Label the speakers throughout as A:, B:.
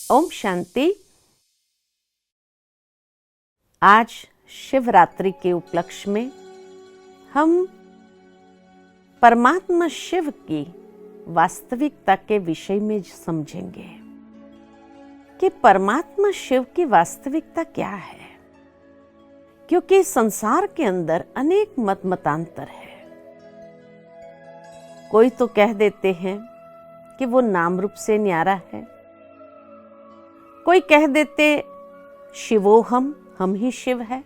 A: ओम शांति। आज शिवरात्रि के उपलक्ष्य में हम परमात्मा शिव की वास्तविकता के विषय में समझेंगे कि परमात्मा शिव की वास्तविकता क्या है, क्योंकि संसार के अंदर अनेक मतांतर है। कोई तो कह देते हैं कि वो नाम रूप से न्यारा है, कोई कह देते शिवोहम, हम ही शिव है,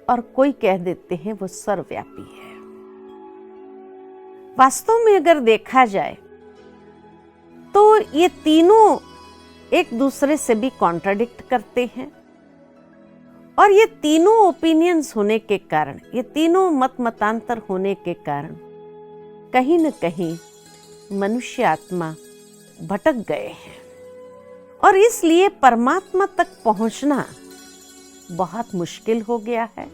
A: और कोई कह देते हैं वो सर्वव्यापी है। वास्तव में अगर देखा जाए तो ये तीनों एक दूसरे से भी कॉन्ट्राडिक्ट करते हैं, और ये तीनों ओपिनियंस होने के कारण, ये तीनों मतांतर होने के कारण कहीं न कहीं मनुष्य आत्मा भटक गए हैं, और इसलिए परमात्मा तक पहुंचना बहुत मुश्किल हो गया है।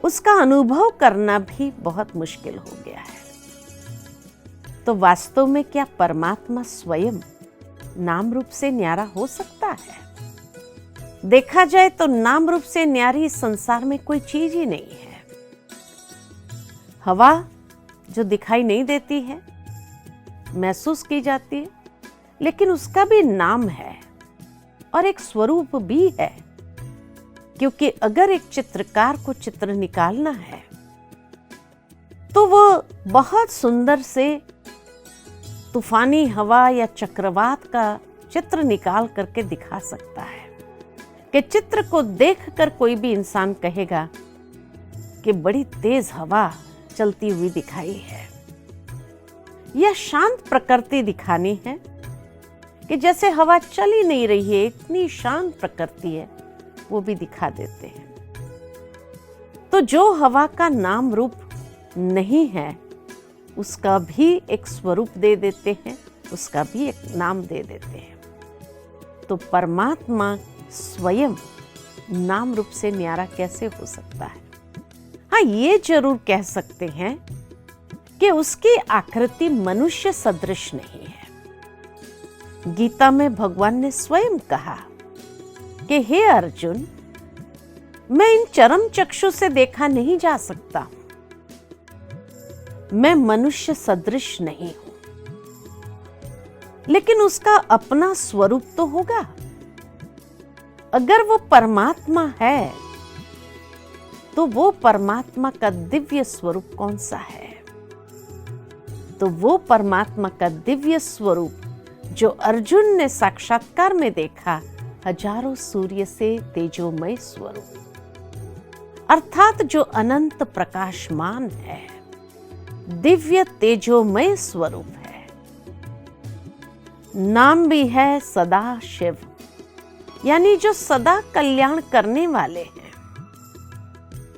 A: उसका अनुभव करना भी बहुत मुश्किल हो गया है। तो वास्तव में क्या परमात्मा स्वयं नाम रूप से न्यारा हो सकता है? देखा जाए तो नाम रूप से न्यारी इस संसार में कोई चीज ही नहीं है। हवा जो दिखाई नहीं देती है, महसूस की जाती है, लेकिन उसका भी नाम है और एक स्वरूप भी है। क्योंकि अगर एक चित्रकार को चित्र निकालना है तो वो बहुत सुंदर से तूफानी हवा या चक्रवात का चित्र निकाल करके दिखा सकता है कि चित्र को देखकर कोई भी इंसान कहेगा कि बड़ी तेज हवा चलती हुई दिखाई है, या शांत प्रकृति दिखानी है कि जैसे हवा चल ही नहीं रही है, इतनी शांत प्रकृति है, वो भी दिखा देते हैं। तो जो हवा का नाम रूप नहीं है उसका भी एक स्वरूप दे देते हैं, उसका भी एक नाम दे देते हैं। तो परमात्मा स्वयं नाम रूप से न्यारा कैसे हो सकता है? हाँ, ये जरूर कह सकते हैं कि उसकी आकृति मनुष्य सदृश नहीं है। गीता में भगवान ने स्वयं कहा कि हे अर्जुन, मैं इन चरम चक्षु से देखा नहीं जा सकता, मैं मनुष्य सदृश नहीं हूं, लेकिन उसका अपना स्वरूप तो होगा। अगर वो परमात्मा है तो वो परमात्मा का दिव्य स्वरूप कौन सा है? तो वो परमात्मा का दिव्य स्वरूप जो अर्जुन ने साक्षात्कार में देखा, हजारों सूर्य से तेजोमय स्वरूप, अर्थात जो अनंत प्रकाशमान है, दिव्य तेजोमय स्वरूप है। नाम भी है सदा शिव, यानी जो सदा कल्याण करने वाले हैं।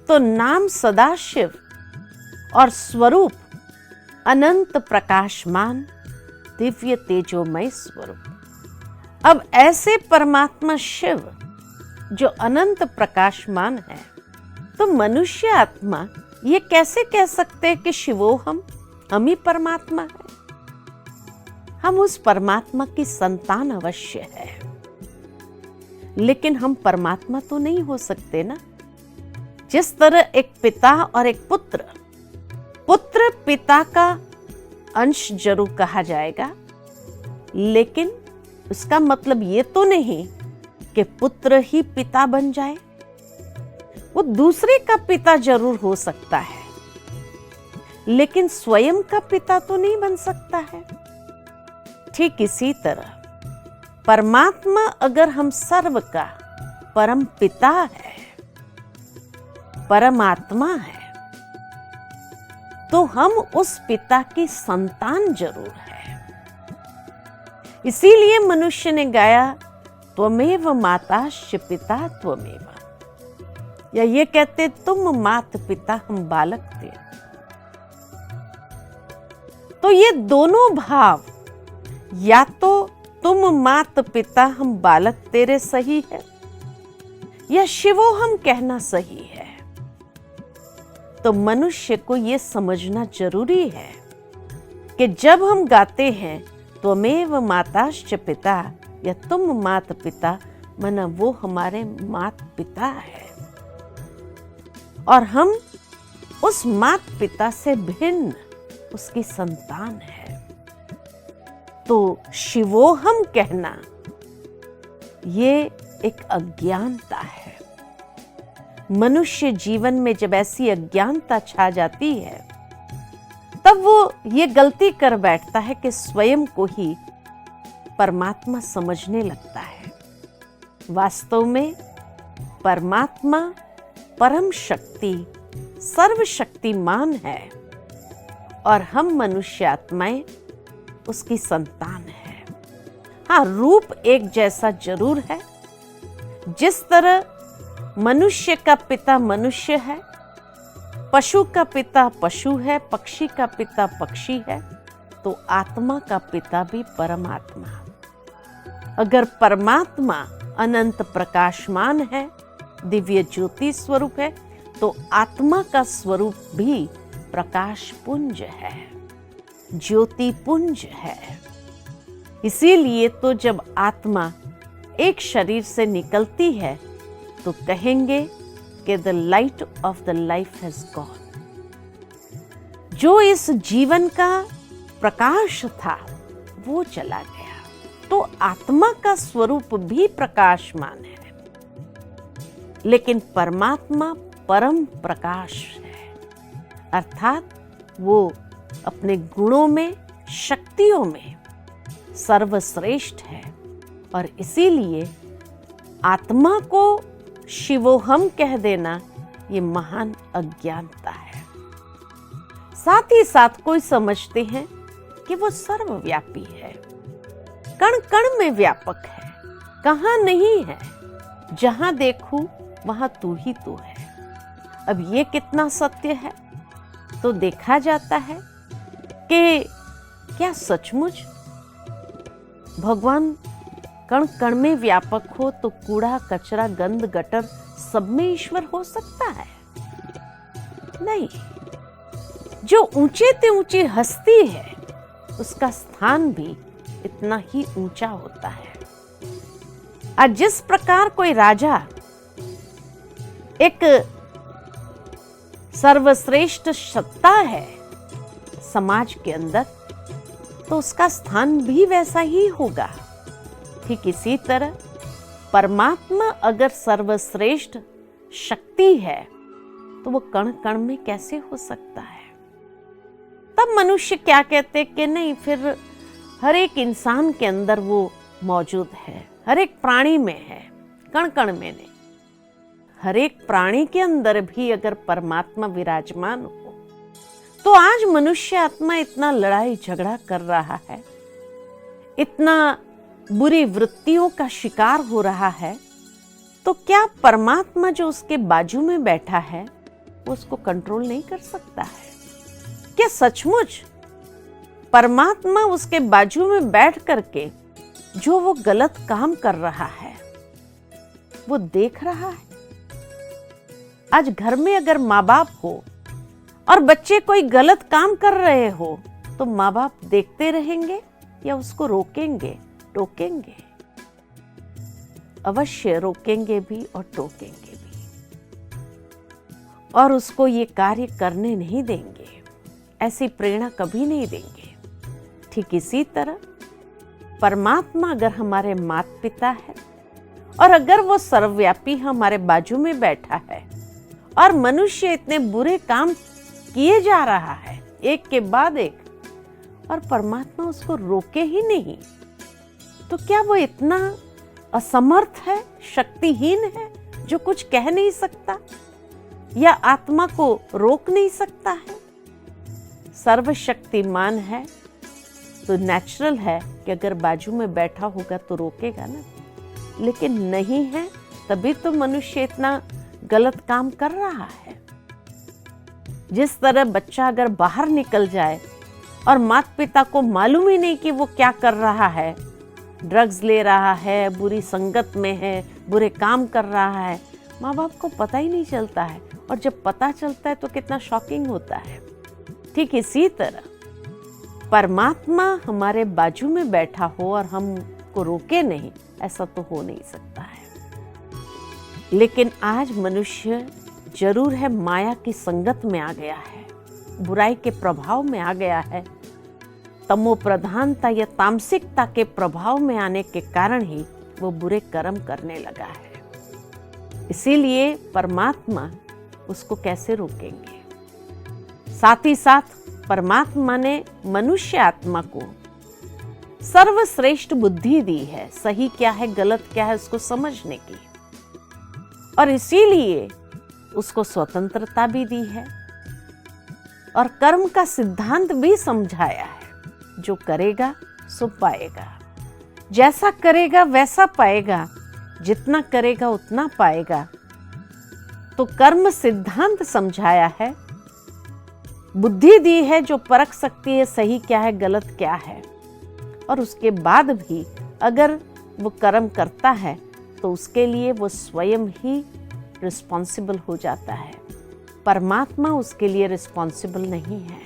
A: तो नाम सदा शिव और स्वरूप अनंत प्रकाशमान दिव्य तेजोमय स्वरूप। अब ऐसे परमात्मा शिव जो अनंत प्रकाशमान है, तो मनुष्य आत्मा ये कैसे कह सकते हैं कि शिवोहम, हम ही परमात्मा है? हम उस परमात्मा की संतान अवश्य है, लेकिन हम परमात्मा तो नहीं हो सकते ना। जिस तरह एक पिता और एक पुत्र, पुत्र पिता का अंश जरूर कहा जाएगा, लेकिन उसका मतलब ये तो नहीं कि पुत्र ही पिता बन जाए। वो दूसरे का पिता जरूर हो सकता है, लेकिन स्वयं का पिता तो नहीं बन सकता है। ठीक इसी तरह परमात्मा अगर हम सर्व का परम पिता है, परमात्मा है, तो हम उस पिता की संतान जरूर है। इसीलिए मनुष्य ने गाया त्वमेव माताश्च पिता त्वमेव, या ये कहते तुम मात पिता हम बालक थे। तो ये दोनों भाव, या तो तुम मात पिता हम बालक तेरे सही है, या शिवो हम कहना सही है। तो मनुष्य को यह समझना जरूरी है कि जब हम गाते हैं त्वमेव माताश्च पिता, या तुम मात पिता, माना वो हमारे मात पिता है और हम उस मात पिता से भिन्न उसकी संतान है। तो शिवोहम कहना ये एक अज्ञानता है। मनुष्य जीवन में जब ऐसी अज्ञानता छा जाती है तब वो ये गलती कर बैठता है कि स्वयं को ही परमात्मा समझने लगता है। वास्तव में परमात्मा परम शक्ति सर्वशक्तिमान है और हम मनुष्य आत्माएं उसकी संतान है। हाँ, रूप एक जैसा जरूर है। जिस तरह मनुष्य का पिता मनुष्य है, पशु का पिता पशु है, पक्षी का पिता पक्षी है, तो आत्मा का पिता भी परमात्मा। अगर परमात्मा अनंत प्रकाशमान है, दिव्य ज्योति स्वरूप है, तो आत्मा का स्वरूप भी प्रकाश पुंज है, ज्योति पुंज है। इसीलिए तो जब आत्मा एक शरीर से निकलती है तो कहेंगे कि the light of the life has gone. जो इस जीवन का प्रकाश था वो चला गया। तो आत्मा का स्वरूप भी प्रकाशमान है, लेकिन परमात्मा परम प्रकाश है, अर्थात वो अपने गुणों में शक्तियों में सर्वश्रेष्ठ है। और इसीलिए आत्मा को शिवोहम कह देना ये महान अज्ञानता है। साथ ही साथ कोई समझते हैं कि वो सर्वव्यापी है, कण कण में व्यापक है, कहां नहीं है, जहां देखूं वहां तू ही तू है। अब ये कितना सत्य है? तो देखा जाता है कि क्या सचमुच भगवान कण कण में व्यापक हो तो कूड़ा कचरा गंद गटर सब में ईश्वर हो सकता है? नहीं। जो ऊंचे से ऊंची हस्ती है उसका स्थान भी इतना ही ऊंचा होता है। आज जिस प्रकार कोई राजा एक सर्वश्रेष्ठ सत्ता है समाज के अंदर, तो उसका स्थान भी वैसा ही होगा। ठीक इसी तरह परमात्मा अगर सर्वश्रेष्ठ शक्ति है तो वो कण कण में कैसे हो सकता है? तब मनुष्य क्या कहते कि नहीं, फिर हर एक इंसान के अंदर वो मौजूद है, हर एक प्राणी में है, कण कण में नहीं। हर एक प्राणी के अंदर भी अगर परमात्मा विराजमान हो तो आज मनुष्य आत्मा इतना लड़ाई झगड़ा कर रहा है, इतना बुरी वृत्तियों का शिकार हो रहा है, तो क्या परमात्मा जो उसके बाजू में बैठा है वो उसको कंट्रोल नहीं कर सकता है? क्या सचमुच परमात्मा उसके बाजू में बैठ करके जो वो गलत काम कर रहा है वो देख रहा है? आज घर में अगर माँ बाप हो और बच्चे कोई गलत काम कर रहे हो तो माँ बाप देखते रहेंगे या उसको रोकेंगे, टोकेंगे? अवश्य रोकेंगे भी और टोकेंगे भी, और उसको ये कार्य करने नहीं देंगे, ऐसी प्रेरणा कभी नहीं देंगे। ठीक इसी तरह परमात्मा अगर हमारे माता पिता है और अगर वो सर्वव्यापी हमारे बाजू में बैठा है और मनुष्य इतने बुरे काम किए जा रहा है एक के बाद एक, और परमात्मा उसको रोके ही नहीं, तो क्या वो इतना असमर्थ है, शक्तिहीन है, जो कुछ कह नहीं सकता या आत्मा को रोक नहीं सकता है? सर्वशक्तिमान है तो नेचुरल है कि अगर बाजू में बैठा होगा तो रोकेगा ना, लेकिन नहीं है तभी तो मनुष्य इतना गलत काम कर रहा है। जिस तरह बच्चा अगर बाहर निकल जाए और माता पिता को मालूम ही नहीं कि वो क्या कर रहा है, ड्रग्स ले रहा है, बुरी संगत में है, बुरे काम कर रहा है, माँ बाप को पता ही नहीं चलता है, और जब पता चलता है तो कितना शॉकिंग होता है। ठीक इसी तरह परमात्मा हमारे बाजू में बैठा हो और हमको रोके नहीं, ऐसा तो हो नहीं सकता है। लेकिन आज मनुष्य जरूर है माया की संगत में आ गया है, बुराई के प्रभाव में आ गया है। तमो प्रधानता या तामसिकता के प्रभाव में आने के कारण ही वो बुरे कर्म करने लगा है। इसीलिए परमात्मा उसको कैसे रोकेंगे। साथ ही साथ परमात्मा ने मनुष्य आत्मा को सर्वश्रेष्ठ बुद्धि दी है, सही क्या है गलत क्या है उसको समझने की, और इसीलिए उसको स्वतंत्रता भी दी है और कर्म का सिद्धांत भी समझाया है। जो करेगा सो पाएगा, जैसा करेगा वैसा पाएगा, जितना करेगा उतना पाएगा। तो कर्म सिद्धांत समझाया है, बुद्धि दी है जो परख सकती है सही क्या है गलत क्या है, और उसके बाद भी अगर वो कर्म करता है तो उसके लिए वो स्वयं ही रिस्पॉन्सिबल हो जाता है। परमात्मा उसके लिए रिस्पॉन्सिबल नहीं है।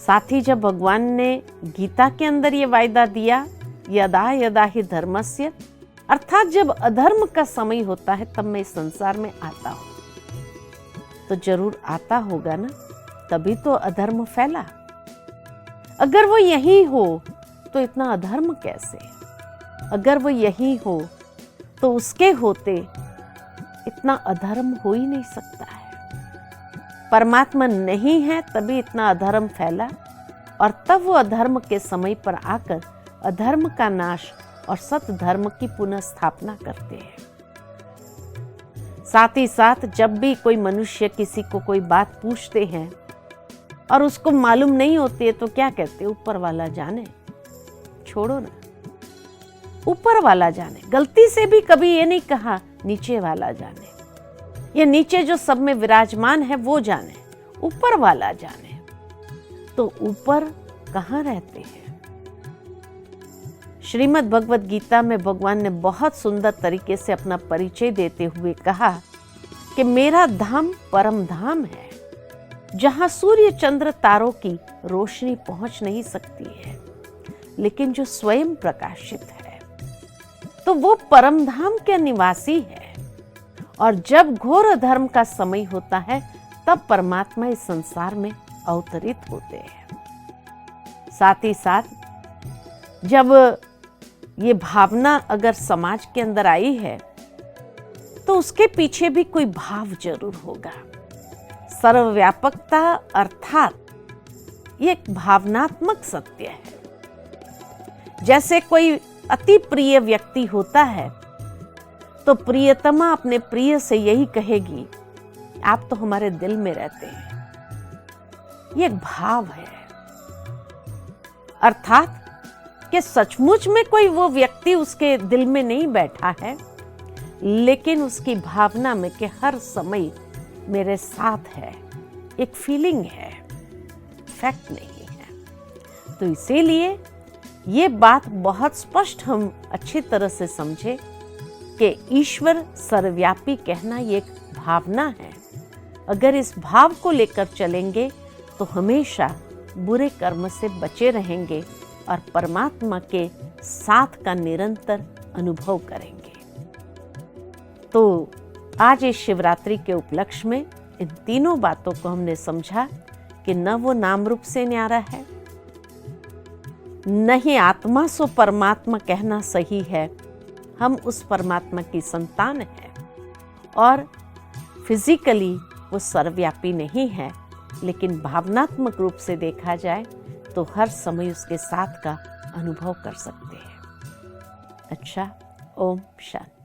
A: साथ ही जब भगवान ने गीता के अंदर ये वायदा दिया, यदा यदा ही धर्मस्य, अर्थात जब अधर्म का समय होता है तब मैं इस संसार में आता हूं, तो जरूर आता होगा ना, तभी तो अधर्म फैला। अगर वो यही हो तो इतना अधर्म कैसे? अगर वो यही हो तो उसके होते इतना अधर्म हो ही नहीं सकता है। परमात्मा नहीं है तभी इतना अधर्म फैला, और तब वो अधर्म के समय पर आकर अधर्म का नाश और सत धर्म की पुनः स्थापना करते हैं। साथ ही साथ जब भी कोई मनुष्य किसी को कोई बात पूछते हैं और उसको मालूम नहीं होती है तो क्या कहते हैं, ऊपर वाला जाने, छोड़ो ना, ऊपर वाला जाने। गलती से भी कभी ये नहीं कहा नीचे वाला जाने, ये नीचे जो सब में विराजमान है वो जाने, ऊपर वाला जाने। तो ऊपर कहाँ रहते हैं? श्रीमद् भगवत गीता में भगवान ने बहुत सुंदर तरीके से अपना परिचय देते हुए कहा कि मेरा धाम परम धाम है, जहां सूर्य चंद्र तारों की रोशनी पहुंच नहीं सकती है, लेकिन जो स्वयं प्रकाशित है, तो वो परम धाम के निवासी है। और जब घोर अधर्म का समय होता है तब परमात्मा इस संसार में अवतरित होते हैं। साथ ही साथ जब ये भावना अगर समाज के अंदर आई है तो उसके पीछे भी कोई भाव जरूर होगा। सर्वव्यापकता अर्थात ये एक भावनात्मक सत्य है। जैसे कोई अति प्रिय व्यक्ति होता है तो प्रियतमा अपने प्रिय से यही कहेगी, आप तो हमारे दिल में रहते हैं। ये एक भाव है, अर्थात कि सचमुच में कोई वो व्यक्ति उसके दिल में नहीं बैठा है, लेकिन उसकी भावना में कि हर समय मेरे साथ है, एक फीलिंग है, फैक्ट नहीं है। तो इसीलिए ये बात बहुत स्पष्ट हम अच्छी तरह से समझे कि ईश्वर सर्वव्यापी कहना ये एक भावना है। अगर इस भाव को लेकर चलेंगे तो हमेशा बुरे कर्म से बचे रहेंगे और परमात्मा के साथ का निरंतर अनुभव करेंगे। तो आज इस शिवरात्रि के उपलक्ष्य में इन तीनों बातों को हमने समझा कि न वो नाम रूप से न्यारा है, न ही आत्मा सो परमात्मा कहना सही है। हम उस परमात्मा की संतान हैं और फिजिकली वो सर्वव्यापी नहीं है, लेकिन भावनात्मक रूप से देखा जाए तो हर समय उसके साथ का अनुभव कर सकते हैं। अच्छा, ओम शांति।